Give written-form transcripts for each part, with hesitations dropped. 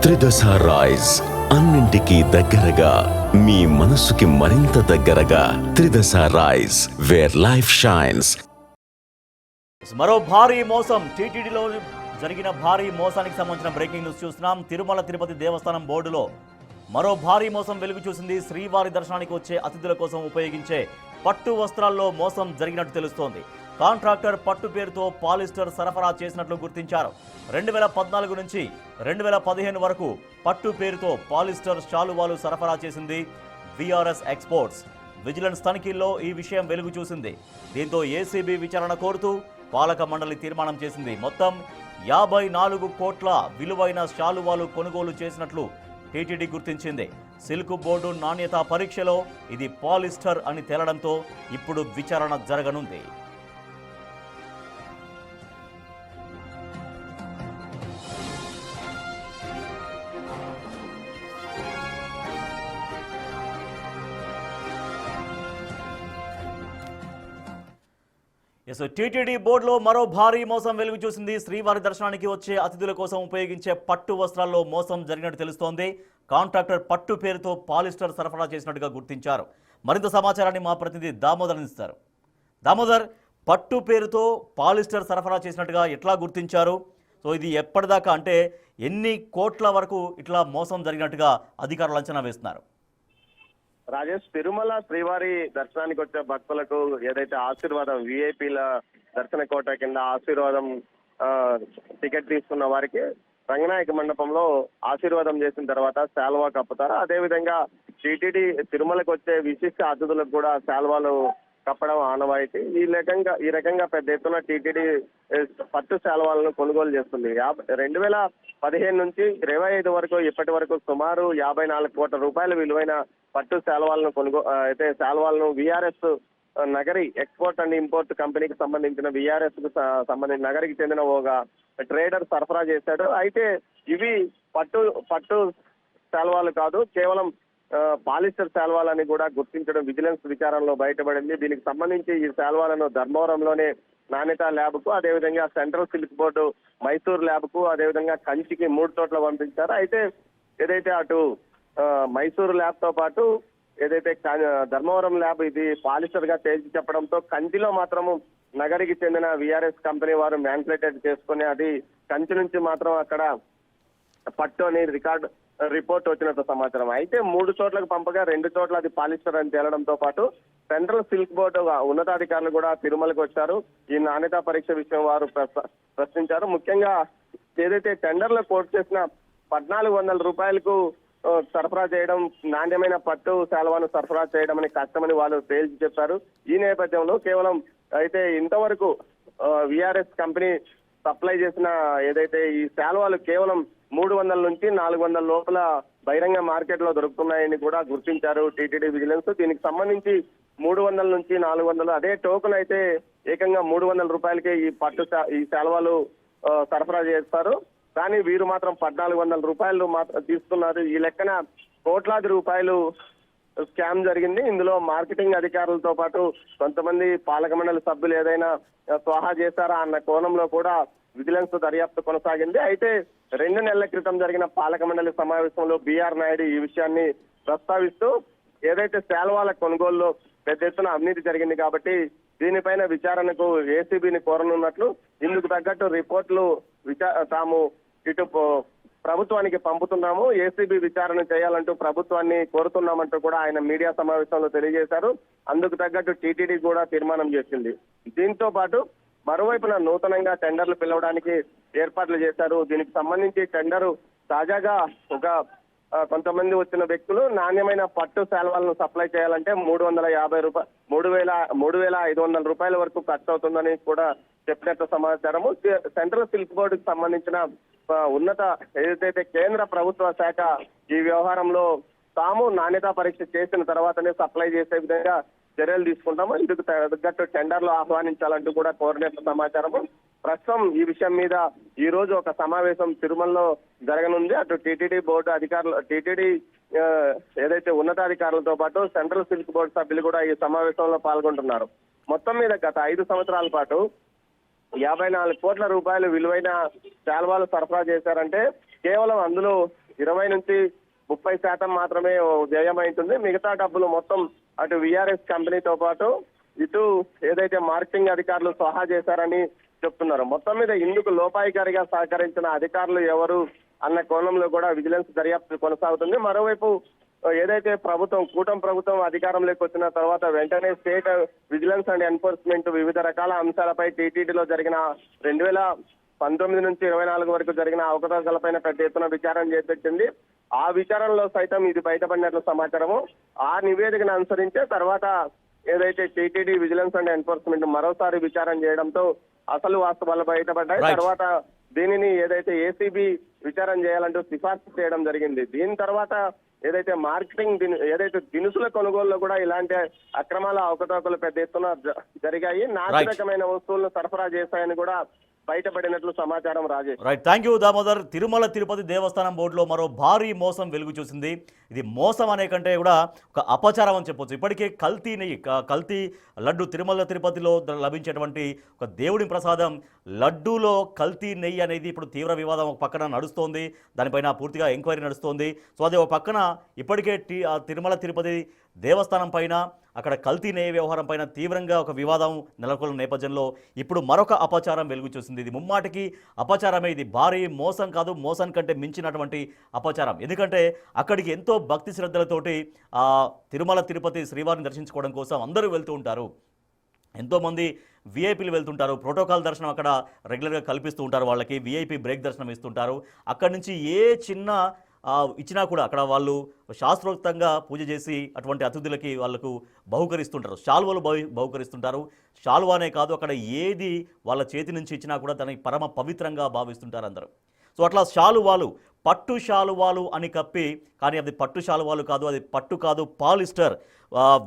త్రిదశ rice అన్నింటికీ దగ్గరగా మీ మనసుకి మరింత దగ్గరగా త్రిదశ రైస్ వేర్ లైఫ్ షైన్స్. మరో భారీ మోసం టీటీడీలో జరిగిన భారీ మోసానికి సంబంధించిన బ్రేకింగ్ న్యూస్ చూస్తున్నాం. తిరుమల తిరుపతి దేవస్థానం బోర్డులో మరో భారీ మోసం వెలుగు చూసింది. శ్రీవారి దర్శనానికి వచ్చే అతిథుల కోసం ఉపయోగించే పట్టు వస్త్రాల్లో మోసం జరిగినట్టు తెలుస్తోంది. కాంట్రాక్టర్ పట్టు పేరుతో పాలిస్టర్ సరఫరా చేసినట్లు గుర్తించారు. 2014 నుంచి 2015 వరకు పట్టు పేరుతో పాలిస్టర్ శాలువాలు సరఫరా చేసింది విఆర్ఎస్ ఎక్స్పోర్ట్స్. విజిలెన్స్ తనిఖీల్లో ఈ విషయం వెలుగు చూసింది. దీంతో ఏసీబీ విచారణ కోరుతూ పాలక మండలి తీర్మానం చేసింది. మొత్తం 54 కోట్ల విలువైన శాలువాలు కొనుగోలు చేసినట్లు టీటీడీ గుర్తించింది. సిల్క్ బోర్డు నాణ్యతా పరీక్షలో ఇది పాలిస్టర్ అని తేలడంతో ఇప్పుడు విచారణ జరగనుంది. టీటీడీ బోర్డులో మరో భారీ మోసం వెలుగు చూసింది. శ్రీవారి దర్శనానికి వచ్చే అతిథుల కోసం ఉపయోగించే పట్టు వస్త్రాల్లో మోసం జరిగినట్టు తెలుస్తోంది. కాంట్రాక్టర్ పట్టు పేరుతో పాలిస్టర్ సరఫరా చేసినట్టుగా గుర్తించారు. మరింత సమాచారాన్ని మా ప్రతినిధి దామోదర్ అందిస్తారు. దామోదర్, పట్టు పేరుతో పాలిస్టర్ సరఫరా చేసినట్టుగా ఎట్లా గుర్తించారు? సో ఇది ఎప్పటిదాకా, అంటే ఎన్ని కోట్ల వరకు ఇట్లా మోసం జరిగినట్టుగా అధికారులు అంచనా వేస్తున్నారు? రాజేష్, తిరుమల శ్రీవారి దర్శనానికి వచ్చే భక్తులకు ఏదైతే ఆశీర్వాదం విఐపీల దర్శన కోట కింద ఆశీర్వాదం టికెట్ తీసుకున్న వారికి రంగనాయక మండపంలో ఆశీర్వాదం చేసిన తర్వాత శాల్వా కప్పుతారు. అదేవిధంగా టీటీడీ తిరుమలకు వచ్చే విశిష్ట అతిథులకు కూడా శాల్వాలు కప్పడం ఆనవాయితీ. ఈ రకంగా పెద్ద ఎత్తున టీటీడీ పట్టు శాల్వాలను కొనుగోలు చేస్తుంది. 2015 నుంచి 25 వరకు ఇప్పటి వరకు సుమారు 54 కోట్ల రూపాయల విలువైన పట్టు శాల్వాలను VRS Nagari export and import కంపెనీకి సంబంధించిన విఆర్ఎస్ కు సంబంధించిన నగరికి చెందిన ఒక ట్రేడర్ సరఫరా చేశాడు. అయితే ఇవి పట్టు శాల్వాలు కాదు, కేవలం పాలిస్టర్ శాల్వాలని కూడా గుర్తించడం విజిలెన్స్ విచారణలో బయటపడింది. దీనికి సంబంధించి ఈ శాల్వాలను ధర్మవరంలోనే నాణ్యత ల్యాబ్ కు, అదేవిధంగా central silk board Mysore lab కు, అదేవిధంగా కంచికి 3 చోట్ల పంపించారు. అయితే ఏదైతే అటు మైసూరు ల్యాబ్ తో పాటు ఏదైతే ధర్మవరం ల్యాబ్ ఇది పాలిస్టర్ గా తేల్చి చెప్పడంతో కంచిలో మాత్రము నగరికి చెందిన విఆర్ఎస్ కంపెనీ వారు మ్యాన్పులేటెడ్ చేసుకుని అది కంచి నుంచి మాత్రం అక్కడ పట్టు అని రిపోర్ట్ వచ్చినట్టు సమాచారం. అయితే 3 చోట్లకు పంపగా 2 చోట్ల అది పాలిస్టర్ అని తేలడంతో పాటు సెంట్రల్ సిల్క్ బోర్డు ఉన్నతాధికారులు కూడా తిరుమలకు వచ్చారు. ఈ నాణ్యతా పరీక్ష విషయం వారు ప్రశ్నించారు. ముఖ్యంగా ఏదైతే టెండర్లో కోట్ చేసిన 1400 రూపాయలకు సరఫరా చేయడం, నాణ్యమైన పట్టు శాల్వాను సరఫరా చేయడం అని కష్టమని వాళ్ళు తేల్చి చెప్పారు. ఈ నేపథ్యంలో కేవలం అయితే ఇంతవరకు విఆర్ఎస్ కంపెనీ సప్లై చేసిన ఏదైతే ఈ శాల్వాలు కేవలం 300 నుంచి 400 లోపల బహిరంగ మార్కెట్ లో దొరుకుతున్నాయని కూడా గుర్తించారు టీటీడీ విజిలెన్స్. దీనికి సంబంధించి 300 నుంచి 400, అదే టోకెన్ అయితే ఏకంగా 300 రూపాయలకే ఈ శాల్వాలు సరఫరా చేస్తారు. కానీ వీరు మాత్రం 1400 రూపాయలు మాత్రం తీసుకున్నారు. ఈ లెక్కన కోట్లాది రూపాయలు స్కామ్ జరిగింది. ఇందులో మార్కెటింగ్ అధికారులతో పాటు కొంతమంది పాలక మండలి సభ్యులు ఏదైనా స్వాహా చేశారా అన్న కోణంలో కూడా విజిలెన్స్ దర్యాప్తు కొనసాగింది. అయితే 2 నెలల క్రితం జరిగిన పాలక మండలి సమావేశంలో బిఆర్ నాయుడు ఈ విషయాన్ని ప్రస్తావిస్తూ ఏదైతే శాల్వాల కొనుగోలులో పెద్ద ఎత్తున అవినీతి జరిగింది కాబట్టి దీనిపైన విచారణకు ఏసీబీని కోరనున్నట్లు, ఇందుకు తగ్గట్టు రిపోర్టులు తాము ఇటు ప్రభుత్వానికి పంపుతున్నాము, ఏసీబీ విచారణ చేయాలంటూ ప్రభుత్వాన్ని కోరుతున్నామంటూ కూడా ఆయన మీడియా సమావేశంలో తెలియజేశారు. అందుకు తగ్గట్టు టీటీడీ కూడా తీర్మానం చేసింది. దీంతో పాటు మరోవైపున నూతనంగా టెండర్లు పిలవడానికి ఏర్పాట్లు చేశారు. దీనికి సంబంధించి టెండరు తాజాగా కొంతమంది వచ్చిన వ్యక్తులు నాణ్యమైన పట్టు శాల్వాలను సప్లై చేయాలంటే 3,500 రూపాయల వరకు ఖర్చు అవుతుందని కూడా చెప్పినట్టు సమాచారము. సెంట్రల్ సిల్క్ బోర్డుకు సంబంధించిన ఉన్నత ఏదైతే కేంద్ర ప్రభుత్వ శాఖ ఈ వ్యవహారంలో తాము నాణ్యతా పరీక్ష చేసిన తర్వాతనే సప్లై చేసే విధంగా చర్యలు తీసుకుంటాము, ఇందుకు తగ్గట్టు టెండర్లు ఆహ్వానించాలంటూ కూడా కోరినట్టు సమాచారము. ప్రస్తుతం ఈ విషయం మీద ఈ రోజు ఒక సమావేశం తిరుమలలో జరగనుంది. అటు టీటీడీ బోర్డు అధికారులు, టీటీడీ ఏదైతే ఉన్నతాధికారులతో పాటు సెంట్రల్ సిల్క్ బోర్డు సభ్యులు కూడా ఈ సమావేశంలో పాల్గొంటున్నారు. మొత్తం మీద గత 5 సంవత్సరాల పాటు 54 కోట్ల రూపాయలు విలువైన శాల్వాలు సరఫరా చేశారంటే కేవలం అందులో 20-30% మాత్రమే వ్యయమైంటుంది. మిగతా డబ్బులు మొత్తం అటు విఆర్ఎస్ కంపెనీతో పాటు ఇటు ఏదైతే మార్కెటింగ్ అధికారులు సహా చేశారని చెప్తున్నారు. మొత్తం మీద ఇందుకు లోపాయికారిగా సహకరించిన అధికారులు ఎవరు అన్న కోణంలో కూడా విజిలెన్స్ దర్యాప్తు కొనసాగుతుంది. మరోవైపు ఏదైతే కూటమి ప్రభుత్వం అధికారంలోకి వచ్చిన తర్వాత వెంటనే స్టేట్ విజిలెన్స్ అండ్ ఎన్ఫోర్స్మెంట్ వివిధ రకాల అంశాలపై టీటీడీలో జరిగిన 2019 నుంచి 24 వరకు జరిగిన అవకతవకలపైన పెద్ద ఎత్తున విచారణ చేపట్టింది. ఆ విచారణలో సైతం ఇది బయటపడినట్లు సమాచారము. ఆ నివేదికను అనుసరించే తర్వాత ఏదైతే టీటీడీ విజిలెన్స్ అండ్ ఎన్ఫోర్స్మెంట్ మరోసారి విచారణ చేయడంతో అసలు వాస్తవాలు బయటపడ్డాయి. తర్వాత దీనిని ఏదైతే ఏసీబీ విచారణ చేయాలంటూ సిఫార్సు చేయడం జరిగింది. దీని తర్వాత ఏదైతే మార్కెటింగ్ ఏదైతే దినుసుల కొనుగోలులో కూడా ఇలాంటి అక్రమాల అవకతవకలు పెద్ద ఎత్తున జరిగాయి. నాసిరకమైన వస్తువులను సరఫరా చేశాయని కూడా బయటపడినట్లు సమాచారం. Rajesh, right, thank you Damodar. Tirumala Tirupati దేవస్థానం బోర్డులో మరో భారీ మోసం వెలుగు చూసింది. ఇది మోసం అనే కంటే కూడా ఒక అపచారం అని చెప్పొచ్చు. ఇప్పటికే కల్తీ లడ్డు తిరుమల తిరుపతిలో లభించేటువంటి ఒక దేవుడి ప్రసాదం లడ్డూలో కల్తీ నెయ్యి అనేది ఇప్పుడు తీవ్ర వివాదం ఒక పక్కన నడుస్తోంది. దానిపైన పూర్తిగా ఎంక్వైరీ నడుస్తోంది. సో అదే ఒక పక్కన ఇప్పటికే తిరుమల తిరుపతి దేవస్థానం పైన అక్కడ కల్తీ నెయ్యి వ్యవహారం పైన తీవ్రంగా ఒక వివాదం నెలకొన్న నేపథ్యంలో ఇప్పుడు మరొక అపచారం వెలుగు చూసింది. ఇది ముమ్మాటికి అపచారమే. ఇది భారీ మోసం కాదు, మోసం కంటే మించినటువంటి అపచారం. ఎందుకంటే అక్కడికి ఎంతో భక్తి శ్రద్ధలతోటి తిరుమల తిరుపతి శ్రీవారిని దర్శించుకోవడం కోసం అందరూ వెళ్తూ ఉంటారు. ఎంతోమంది విఐపీలు వెళ్తుంటారు. ప్రోటోకాల్ దర్శనం అక్కడ రెగ్యులర్గా కల్పిస్తూ ఉంటారు. వాళ్ళకి విఐపీ బ్రేక్ దర్శనం ఇస్తుంటారు. అక్కడి నుంచి ఏ చిన్న ఇచ్చినా కూడా అక్కడ వాళ్ళు శాస్త్రోక్తంగా పూజ చేసి అటువంటి అతిథులకి వాళ్ళకు బహుకరిస్తుంటారు. శాల్వాలు బహుకరిస్తుంటారు. శాల్వానే కాదు, అక్కడ ఏది వాళ్ళ చేతి నుంచి ఇచ్చినా కూడా దానికి పరమ పవిత్రంగా భావిస్తుంటారు అందరూ. సో అట్లా శాలువాలు, పట్టు శాలువాలు అని కప్పి, కానీ అది పట్టు శాలువాలు కాదు, అది పట్టు కాదు, పాలిస్టర్.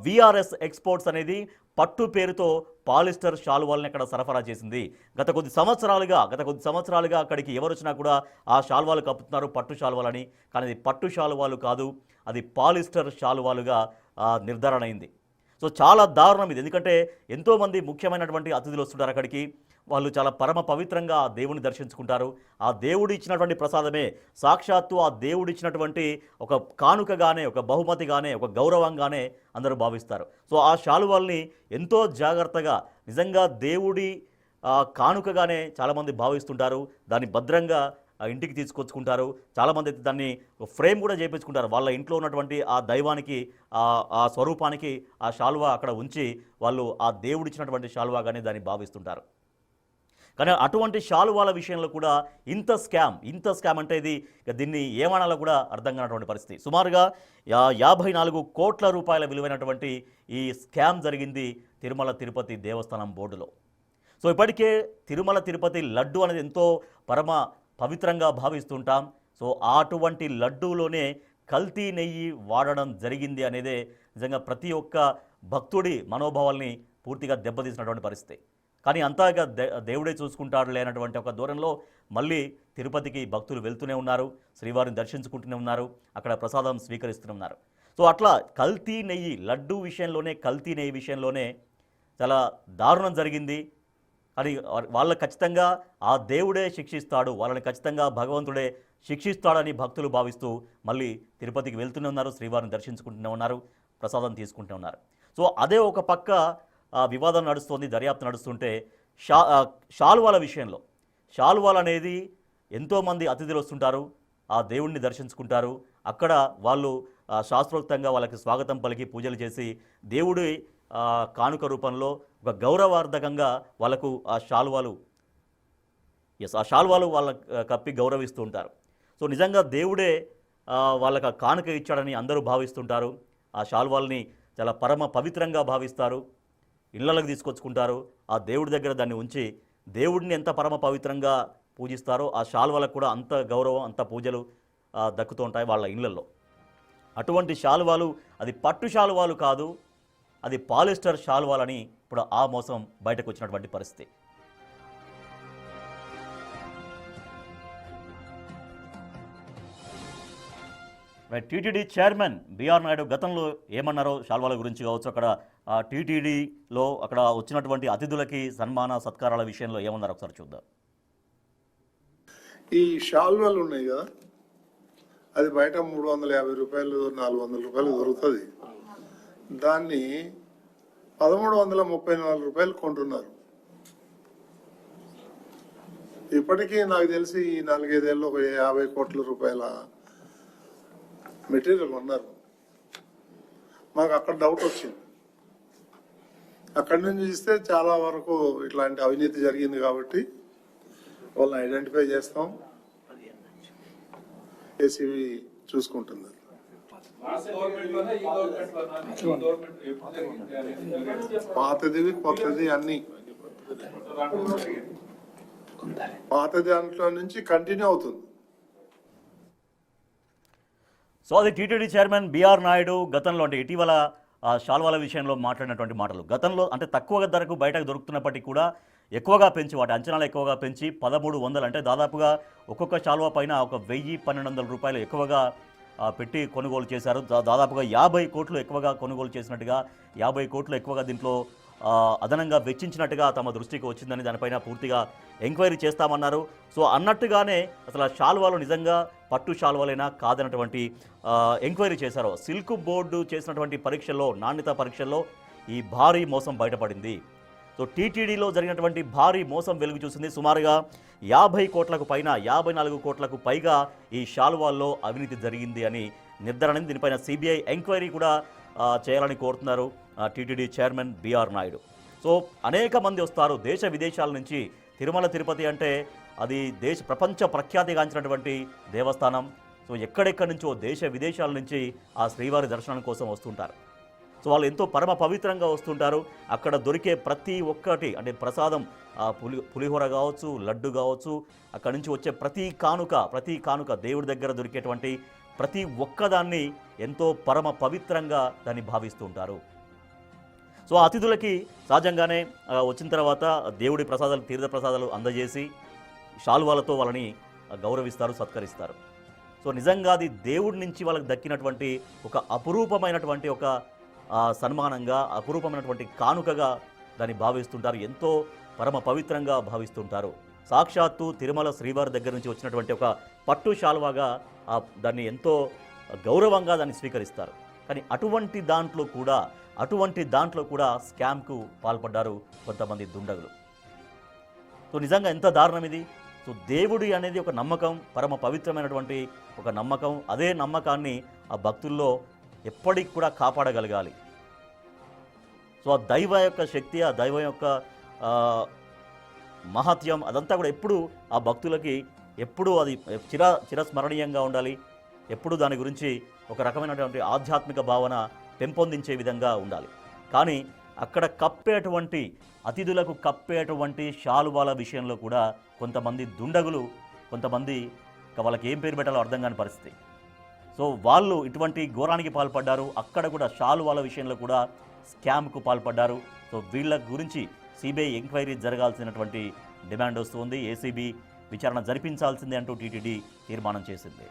విఆర్ఎస్ ఎక్స్పోర్ట్స్ అనేది పట్టు పేరుతో పాలిస్టర్ శాలువాల్ని అక్కడ సరఫరా చేసింది. గత కొద్ది సంవత్సరాలుగా అక్కడికి ఎవరు వచ్చినా కూడా ఆ శాలువాలు కప్పుతున్నారు పట్టు శాలువాలని. కానీ అది పట్టు శాలువాలు కాదు, అది పాలిస్టర్ శాలువాలుగా నిర్ధారణ అయింది. సో చాలా దారుణం ఇది. ఎందుకంటే ఎంతోమంది ముఖ్యమైనటువంటి అతిథులు వస్తుంటారు అక్కడికి. వాళ్ళు చాలా పరమ పవిత్రంగా ఆ దేవుని దర్శించుకుంటారు. ఆ దేవుడు ఇచ్చినటువంటి ప్రసాదమే సాక్షాత్తు ఆ దేవుడు ఇచ్చినటువంటి ఒక కానుకగానే, ఒక బహుమతిగానే, ఒక గౌరవంగానే అందరూ భావిస్తారు. సో ఆ శాలువాల్ని ఎంతో జాగ్రత్తగా, నిజంగా దేవుడి కానుకగానే చాలామంది భావిస్తుంటారు. దాన్ని భద్రంగా ఇంటికి తీసుకొచ్చుకుంటారు. చాలామంది అయితే దాన్ని ఫ్రేమ్ కూడా చేయించుకుంటారు. వాళ్ళ ఇంట్లో ఉన్నటువంటి ఆ దైవానికి, ఆ స్వరూపానికి ఆ శాలువా అక్కడ ఉంచి వాళ్ళు ఆ దేవుడిచ్చినటువంటి శాలువాగానే దాన్ని భావిస్తుంటారు. కానీ అటువంటి శాలువాల విషయంలో కూడా ఇంత స్కామ్ అంటే దీన్ని ఏమనాలో కూడా అర్థం కానటువంటి పరిస్థితి. సుమారుగా 54 కోట్ల రూపాయల విలువైనటువంటి ఈ స్కామ్ జరిగింది తిరుమల తిరుపతి దేవస్థానం బోర్డులో. సో ఇప్పటికే తిరుమల తిరుపతి లడ్డు అనేది ఎంతో పరమ పవిత్రంగా భావిస్తుంటాం. సో అటువంటి లడ్డూలోనే కల్తీ నెయ్యి వాడడం జరిగింది అనేదే నిజంగా ప్రతి ఒక్క భక్తుడి మనోభావాల్ని పూర్తిగా దెబ్బతీసినటువంటి పరిస్థితి. కానీ అంతగా దేవుడే చూసుకుంటాడు లేనటువంటి ఒక దూరంలో మళ్ళీ తిరుపతికి భక్తులు వెళ్తూనే ఉన్నారు, శ్రీవారిని దర్శించుకుంటూనే ఉన్నారు, అక్కడ ప్రసాదం స్వీకరిస్తూనే ఉన్నారు. సో అట్లా కల్తీ నెయ్యి లడ్డు విషయంలోనే, కల్తీ నెయ్యి విషయంలోనే చాలా దారుణం జరిగింది. అది వాళ్ళని ఖచ్చితంగా ఆ దేవుడే శిక్షిస్తాడు, వాళ్ళని ఖచ్చితంగా భగవంతుడే శిక్షిస్తాడని భక్తులు భావిస్తూ మళ్ళీ తిరుపతికి వెళ్తూనే ఉన్నారు, శ్రీవారిని దర్శించుకుంటూనే ఉన్నారు, ప్రసాదం తీసుకుంటూనే ఉన్నారు. సో అదే ఒక పక్క వివాదం నడుస్తుంది, దర్యాప్తు నడుస్తుంటే శాలువాల విషయంలో, శాలువాలు అనేది ఎంతోమంది అతిథులు వస్తుంటారు, ఆ దేవుణ్ణి దర్శించుకుంటారు. అక్కడ వాళ్ళు శాస్త్రోక్తంగా వాళ్ళకి స్వాగతం పలికి పూజలు చేసి దేవుడి కానుక రూపంలో ఒక గౌరవార్థకంగా వాళ్ళకు ఆ శాలువాలు వాళ్ళ కప్పి గౌరవిస్తూ ఉంటారు. సో నిజంగా దేవుడే వాళ్ళకి ఆ కానుక ఇచ్చాడని అందరూ భావిస్తుంటారు. ఆ శాలువాల్ని చాలా పరమ పవిత్రంగా భావిస్తారు, ఇళ్లలోకి తీసుకొచ్చుకుంటారు. ఆ దేవుడి దగ్గర దాన్ని ఉంచి దేవుడిని ఎంత పరమ పవిత్రంగా పూజిస్తారో ఆ శాలువాలకు కూడా అంత గౌరవం, అంత పూజలు దక్కుతూ ఉంటాయి వాళ్ళ ఇళ్లలో. అటువంటి శాలువాలు అది పట్టు శాలువాలు కాదు, అది పాలిస్టర్ శాలువాలని ఇప్పుడు ఆ మోసం బయటకు వచ్చినటువంటి పరిస్థితి. టీటీడీ చైర్మన్ బిఆర్ నాయుడు గతంలో ఏమన్నారో శాల్వాల గురించి కావచ్చు, అక్కడ టీటీడీలో అక్కడ వచ్చినటువంటి అతిథులకి సన్మాన సత్కారాల విషయంలో ఏమన్నారు ఒకసారి చూద్దాం. ఈ శాల్వాలు ఉన్నాయి కదా, అది బయట 350 రూపాయలు 400 రూపాయలు దొరుకుతుంది. దాన్ని 1334 రూపాయలు కొంటున్నారు. ఇప్పటికీ నాకు తెలిసి ఈ 4-5 ఏళ్ళు ఒక 50 కోట్ల రూపాయల మెటీరియల్ ఉన్నారు. మాకు అక్కడ డౌట్ వచ్చింది. అక్కడి నుంచి చూస్తే చాలా వరకు ఇట్లాంటి అవినీతి జరిగింది కాబట్టి వాళ్ళని ఐడెంటిఫై చేస్తాం. ఏసీబీ చూసుకుంటుంది. పాతది కొత్తది అన్ని పాత దాంట్లో నుంచి కంటిన్యూ అవుతుంది. సో అది టీటీడీ చైర్మన్ బిఆర్ నాయుడు గతంలో అంటే ఇటీవల శాల్వాల విషయంలో మాట్లాడినటువంటి మాటలు. గతంలో అంటే తక్కువ ధరకు బయటకు దొరుకుతున్నప్పటికీ కూడా ఎక్కువగా పెంచి వాటి అంచనాలు ఎక్కువగా పెంచి 1300 అంటే దాదాపుగా ఒక్కొక్క శాల్వా పైన ఒక 1000-1200 రూపాయలు ఎక్కువగా పెట్టి కొనుగోలు చేశారు. దాదాపుగా 50 కోట్లు ఎక్కువగా కొనుగోలు చేసినట్టుగా 50 కోట్లు ఎక్కువగా దీంట్లో అదనంగా వెచ్చించినట్టుగా తమ దృష్టికి వచ్చిందని దానిపైన పూర్తిగా ఎంక్వైరీ చేస్తామన్నారు. సో అన్నట్టుగానే అసలు శాల్వాలు నిజంగా పట్టు శాల్వాలైనా కాదన్నటువంటి ఎంక్వైరీ చేశారు. సిల్క్ బోర్డు చేసినటువంటి పరీక్షల్లో నాణ్యత పరీక్షల్లో ఈ భారీ మోసం బయటపడింది. సో టీటీడీలో జరిగినటువంటి భారీ మోసం వెలుగు చూసింది. సుమారుగా 50 కోట్లకు పైన 54 కోట్లకు పైగా ఈ శాల్వాల్లో అవినీతి జరిగింది అని నిర్ధారణ. దీనిపైన సిబిఐ ఎంక్వైరీ కూడా చేయాలని కోరుతున్నారు TTD chairman BR Naidu. So అనేక మంది వస్తారు దేశ విదేశాల నుంచి. తిరుమల తిరుపతి అంటే అది ప్రపంచ ప్రఖ్యాతిగాంచినటువంటి దేవస్థానం. సో ఎక్కడెక్కడి నుంచో దేశ విదేశాల నుంచి ఆ శ్రీవారి దర్శనం కోసం వస్తుంటారు. సో వాళ్ళు ఎంతో పరమ పవిత్రంగా వస్తుంటారు. అక్కడ దొరికే ప్రతి ఒక్కటి అంటే ప్రసాదం పులిహోర కావచ్చు, లడ్డు కావచ్చు, అక్కడి నుంచి వచ్చే ప్రతి కానుక దేవుడి దగ్గర దొరికేటువంటి ప్రతి ఒక్కదాన్ని ఎంతో పరమ పవిత్రంగా దాన్ని భావిస్తూ ఉంటారు. సో అతిథులకి సహజంగానే వచ్చిన తర్వాత దేవుడి ప్రసాదాలు తీర్థ ప్రసాదాలు అందజేసి శాలువాలతో వాళ్ళని గౌరవిస్తారు, సత్కరిస్తారు. సో నిజంగా అది దేవుడి నుంచి వాళ్ళకి దక్కినటువంటి ఒక అపురూపమైనటువంటి ఒక సన్మానంగా, అపురూపమైనటువంటి కానుకగా దాన్ని భావిస్తుంటారు. ఎంతో పరమ పవిత్రంగా భావిస్తుంటారు. సాక్షాత్తు తిరుమల శ్రీవారి దగ్గర నుంచి వచ్చినటువంటి ఒక పట్టు శాలువాగా దాన్ని ఎంతో గౌరవంగా దాన్ని స్వీకరిస్తారు. కానీ అటువంటి దాంట్లో కూడా స్కామ్కు పాల్పడ్డారు కొంతమంది దుండగులు. సో నిజంగా ఎంత దారుణం ఇది. సో దేవుడి అనేది ఒక నమ్మకం, పరమ పవిత్రమైనటువంటి ఒక నమ్మకం. అదే నమ్మకాన్ని ఆ భక్తుల్లో ఎప్పటికి కూడా కాపాడగలగాలి. సో ఆ దైవ యొక్క శక్తి, ఆ దైవం యొక్క మహత్యం అదంతా కూడా ఎప్పుడు ఆ భక్తులకి ఎప్పుడూ అది చిరస్మరణీయంగా ఉండాలి. ఎప్పుడు దాని గురించి ఒక రకమైనటువంటి ఆధ్యాత్మిక భావన పెంపొందించే విధంగా ఉండాలి. కానీ అక్కడ అతిథులకు కప్పేటువంటి శాలువాల విషయంలో కూడా కొంతమంది దుండగులు, కొంతమంది వాళ్ళకి ఏం పేరు పెట్టాలో అర్థం కాని పరిస్థితి. సో వాళ్ళు ఇటువంటి ఘోరానికి పాల్పడ్డారు. అక్కడ కూడా శాలువాల విషయంలో కూడా స్కామ్కు పాల్పడ్డారు. సో వీళ్ళ గురించి సిబిఐ ఎంక్వైరీ జరగాల్సినటువంటి డిమాండ్ వస్తుంది. ఏసీబీ విచారణ జరిపించాల్సిందే అంటూ టీటీడీ తీర్మానం చేసింది.